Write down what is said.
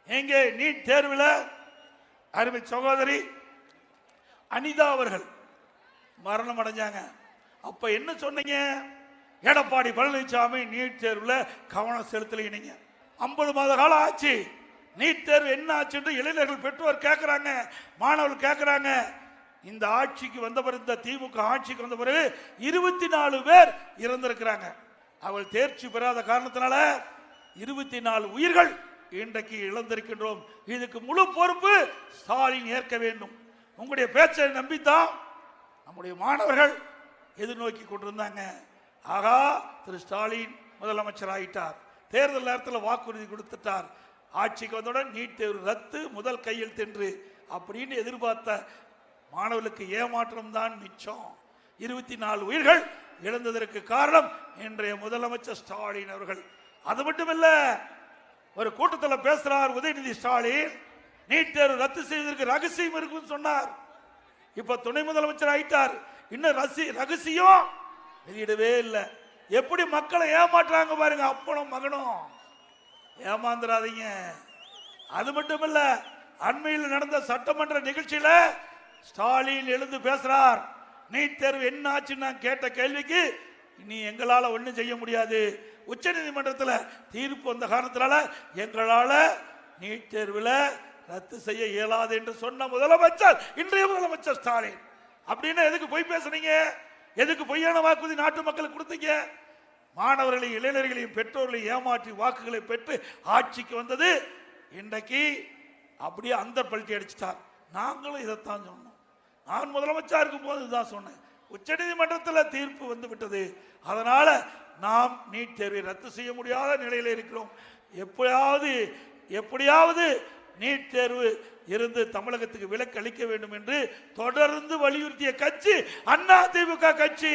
எங்கே நீட் தேர்வில் அருமை சகோதரி அனிதா அவர்கள் மரணம் அடைஞ்சாங்க. அப்ப என்ன சொன்னீங்க? எடப்பாடி பழனிசாமி நீட் தேர்வில் கவனம் செலுத்தலைங்க. 50 மாத காலம் ஆச்சு. நீட் தேர்வு என்ன ஆச்சு என்று இளைஞர்கள் பெற்றோர் கேட்கிறாங்க, மாணவர்கள் கேட்கிறாங்க. இந்த ஆட்சிக்கு வந்த பிறகு, இந்த திமுக ஆட்சிக்கு வந்த பிறகு 24 பேர் இறந்திருக்கிறாங்க. அவள் தேர்ச்சி பெறாத காரணத்தினால 24 உயிர்கள் இன்றைக்கு இழந்திருக்கின்றோம். இதுக்கு முழு பொறுப்பு ஸ்டாலின் ஏற்க வேண்டும். உங்களுடைய பேச்சை நம்பித்தான் நம்முடைய மாணவர்கள் எதிர்நோக்கி கொண்டிருந்தாங்க. ஆகா, திரு ஸ்டாலின் முதலமைச்சர் ஆயிட்டார், தேர்தல் நேரத்தில் வாக்குறுதி கொடுத்துட்டார், ஆட்சிக்கு வந்தவுடன் நீட் தேர்வு ரத்து, முதல் கையில் தின்று அப்படின்னு எதிர்பார்த்த மாணவர்களுக்கு ஏமாற்றம் தான் மிச்சம். 24 உயிர்கள் இழந்ததற்கு காரணம் இன்றைய முதலமைச்சர் ஸ்டாலின் அவர்கள். அது மட்டுமல்ல, ஒரு கூட்டத்தில் பேசுறார் உதயநிதி ஸ்டாலின், நீட் தேர்வு ரத்து செய்வதற்கு ரகசியம் இருக்குன்னு சொன்னார். இப்ப துணை முதலமைச்சர் ஆயிட்டார், இன்னும் ரகசியம் வெளியிடவே இல்லை. எப்படி மக்களை ஏமாற்றாங்க பாருங்க, அப்பனும் மகனும். ஏமாந்துடாதீங்க. அது மட்டுமல்ல, அண்மையில் நடந்த சட்டமன்ற நிகழ்ச்சியில ஸ்டாலின் எழுந்து பேசுறார். நீட் தேர்வு என்ன ஆச்சுன்னு நான் கேட்ட கேள்விக்கு, இனி எங்களால ஒன்றும் செய்ய முடியாது, உச்ச நீதிமன்றத்தில் தீர்ப்பு வந்த காரணத்தினால எங்களால நீட் தேர்வில் ரத்து செய்ய இயலாது என்று சொன்ன முதலமைச்சர் இன்றைய முதலமைச்சர் ஸ்டாலின். அப்படின்னு எதுக்கு பொய் பேசுறீங்க? எதுக்கு பொய்யான வாக்குறுதி நாட்டு மக்களுக்கு கொடுத்தீங்க? மாணவர்களையும் இளைஞர்களையும் பெற்றோர்களையும் ஏமாற்றி வாக்குகளை பெற்று ஆட்சிக்கு வந்தது இன்றைக்கு அப்படியே அந்த பல்ட்டி அடிச்சிட்டார். நாங்களும் இதைத்தான் சொன்னோம். நான் முதலமைச்சர் இருக்கும் போது இதுதான் சொன்னேன். உச்ச நீதிமன்றத்தில் தீர்ப்பு வந்து விட்டது, அதனால நாம் நீட் தேர்வை ரத்து செய்ய முடியாத நிலையில் இருக்கிறோம். எப்படியாவது நீட் தேர்வு இருந்து தமிழகத்துக்கு விலக்கு அளிக்க வேண்டும் என்று தொடர்ந்து வலியுறுத்திய கட்சி அதிமுக கட்சி.